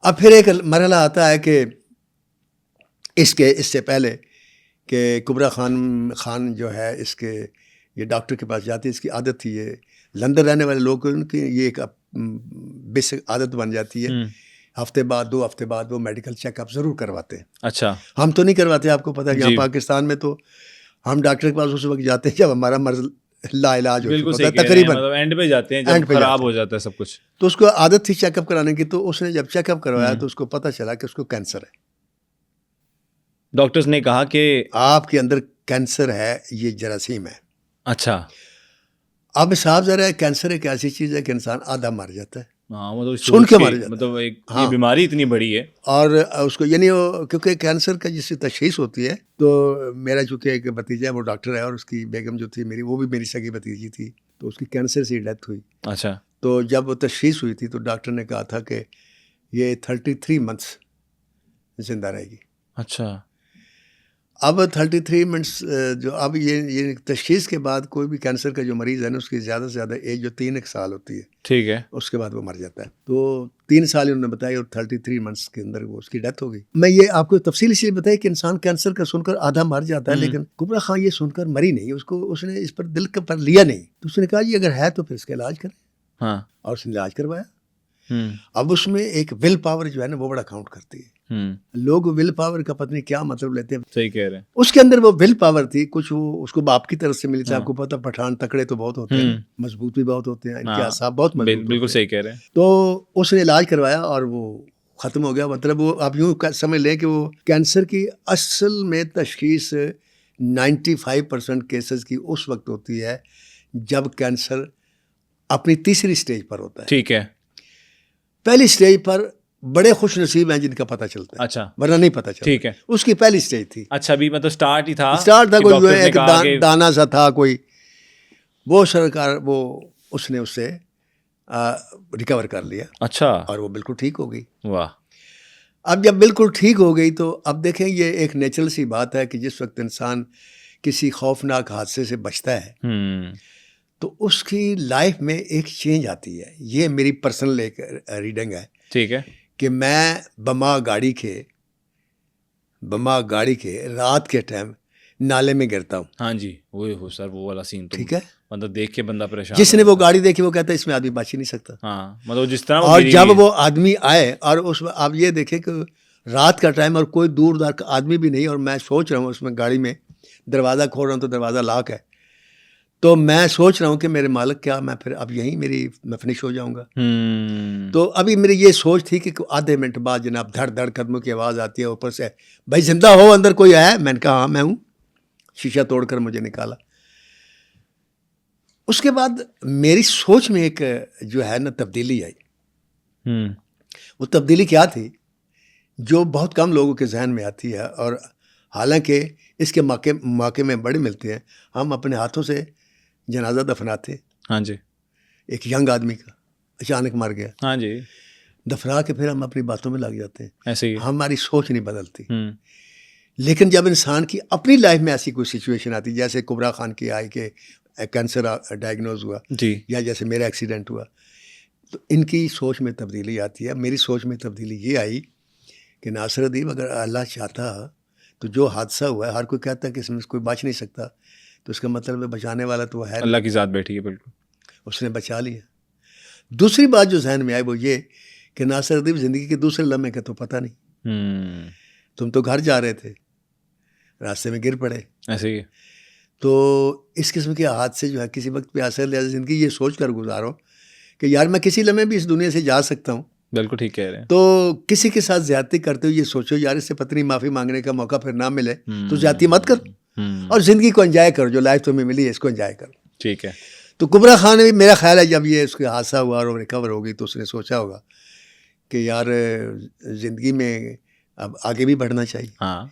अब फिर एक मरहला आता है कि इससे पहले कि कुबरा खान जो है इसके ये डॉक्टर के पास जाती है, इसकी आदत थी, ये लंदन रहने वाले लोग उनकी ये एक बेसिक आदत बन जाती है, हफ्ते बाद 2 हफ्ते बाद वो मेडिकल चेकअप ज़रूर करवाते हैं। अच्छा, हम तो नहीं करवाते, आपको पता है यहाँ पाकिस्तान में तो हम डॉक्टर के पास उस वक्त जाते हैं जब हमारा मर्ज लाइलाज हो चुका है, तकरीबन मतलब एंड पे जाते हैं जब खराब हो जाता है सब कुछ। तो उसको आदत थी चेकअप कराने की, तो उसने जब चेकअप करवाया तो उसको पता चला कि उसको कैंसर है। डॉक्टर्स ने कहा कि आपके अंदर कैंसर है, ये जरासीम है। अच्छा, अब साहब ज़रा कैंसर एक ऐसी चीज़ है कि इंसान आधा मर जाता है। हाँ, मतलब सुन के मर जाता मतलब एक ये बीमारी इतनी बड़ी है। और उसको यानी क्योंकि कैंसर का जिससे तशखीस होती है, तो मेरा चूँकि एक भतीजा है वो डॉक्टर है और उसकी बेगम जो थी मेरी, वो भी मेरी सगी भतीजी थी, तो उसकी कैंसर से डेथ हुई। अच्छा, तो जब वो तशखीस हुई थी तो डॉक्टर ने कहा था कि ये 33 मंथ्स जिंदा रहेगी। अच्छा, अब 33 मंथ्स जो अब ये तशखीस के बाद कोई भी कैंसर का जो मरीज़ है ना, उसकी ज़्यादा से ज़्यादा एज जो 3 साल होती है, ठीक है, उसके बाद वो मर जाता है। तो 3 साल उन्होंने बताई और 33 मंथ्स के अंदर वो उसकी डेथ हो गई। मैं ये आपको तफसील इसलिए बताया कि इंसान कैंसर का सुनकर आधा मर जाता है, लेकिन कुबरा खान ये सुनकर मरी नहीं, उसने इस पर दिल पर लिया नहीं। तो उसने कहा ये अगर है तो फिर इसका इलाज करें। हाँ, और उसने इलाज करवाया। अब उसमें एक विल पावर जो है ना वो बड़ा काउंट करती है। लोग विल पावर का पता नहीं क्या मतलब लेते हैं। सही कह रहे हैं। उसके अंदर वो विल पावर थी, कुछ वो उसको बाप की तरफ से मिली थी। आपको पता पठान तकड़े तो बहुत होते हैं, मजबूत भी बहुत होते हैं, इनके आसाब बहुत मजबूत। बिल्कुल सही कह रहे हैं। तो उसने इलाज करवाया और वो खत्म हो गया। मतलब वो आप यूँ समझ लें कि वो कैंसर की असल में तशखीस 95% केसेस की उस वक्त होती है जब कैंसर अपनी तीसरी स्टेज पर होता है। ठीक है, पहली स्टेज पर बड़े खुश नसीब हैं जिनका पता चलता है। अच्छा, वरना नहीं पता चलता। ठीक है, उसकी पहली स्टेज थी। अच्छा, अभी मतलब स्टार्ट था कोई जो है एक दाना सा था कोई, वो सरकार वो उसने उससे रिकवर कर लिया। अच्छा, और वो बिल्कुल ठीक हो गई। वाह। अब जब बिल्कुल ठीक हो गई तो अब देखें ये एक नेचुरल सी बात है कि जिस वक्त इंसान किसी खौफनाक हादसे से बचता है तो उसकी लाइफ में एक चेंज आती है। ये मेरी पर्सनल एक रीडिंग है। ठीक है, कि मैं बमा गाड़ी के रात के टाइम नाले में गिरता हूँ। हाँ जी, वो हो सर, वो वाला सीन तो ठीक है, मतलब देख के बंदा परेशान। जिसने वो गाड़ी देखी वो कहता है इसमें आदमी बच ही नहीं सकता। हाँ, मतलब जिस तरह और जब वो आदमी आए और उसमें आप ये देखें कि रात का टाइम और कोई दूर का आदमी भी नहीं, और मैं सोच रहा हूँ उसमें गाड़ी में दरवाज़ा खोल रहा हूँ तो दरवाज़ा लॉक है, तो मैं सोच रहा हूँ कि मेरे मालिक क्या मैं फिर अब यहीं मैं फिनिश हो जाऊँगा। तो अभी मेरी ये सोच थी कि आधे मिनट बाद जनाब धड़ धड़ कदमों की आवाज़ आती है ऊपर से, भाई जिंदा हो, अंदर कोई है? मैंने कहा हाँ मैं हूँ। शीशा तोड़कर मुझे निकाला। उसके बाद मेरी सोच में एक जो है ना तब्दीली आई। वो तब्दीली क्या थी जो बहुत कम लोगों के जहन में आती है, और हालांकि इसके मौके में बड़े मिलते हैं। हम अपने हाथों से जनाजा दफनाते। हाँ जी, एक यंग आदमी का अचानक मर गया, हाँ जी, दफना के फिर हम अपनी बातों में लग जाते हैं। ऐसे ही हमारी सोच नहीं बदलती। लेकिन जब इंसान की अपनी लाइफ में ऐसी कोई सिचुएशन आती, जैसे कुबरा खान की आई कि कैंसर डायग्नोज हुआ जी, या जैसे मेरा एक्सीडेंट हुआ, तो इनकी सोच में तब्दीली आती है। मेरी सोच में तब्दीली ये आई कि नासिर अदीब अगर अल्लाह चाहता तो जो हादसा हुआ है, हर कोई कहता है कि इसमें कोई बच नहीं सकता, तो इसका मतलब है बचाने वाला तो है, अल्लाह की ज़ात बैठी है। बिल्कुल, उसने बचा लिया। दूसरी बात जो जहन में आई वो ये कि नासिर अदीब ज़िंदगी के दूसरे लम्हे का तो पता नहीं। तुम तो घर जा रहे थे, रास्ते में गिर पड़े, ऐसे ही। तो इस किस्म के हादसे जो है किसी वक्त पे असर लिहाजा ज़िंदगी ये सोच कर गुजारो कि यार मैं किसी लम्हे भी इस दुनिया से जा सकता हूँ। बिल्कुल ठीक कह रहे हैं। तो किसी के साथ ज्यादती करते हुए ये सोचो यार इससे पत्नी माफ़ी मांगने का मौका फिर ना मिले तो ज्यादती मत कर और ज़िंदगी को एंजॉय करो। जो लाइफ तुम्हें मिली है इसको एंजॉय करो। ठीक है। तो कुबरा खान भी, मेरा ख्याल है जब ये उसका हादसा हुआ और रिकवर हो गई तो उसने सोचा होगा कि यार ज़िंदगी में अब आगे भी बढ़ना चाहिए। हाँ।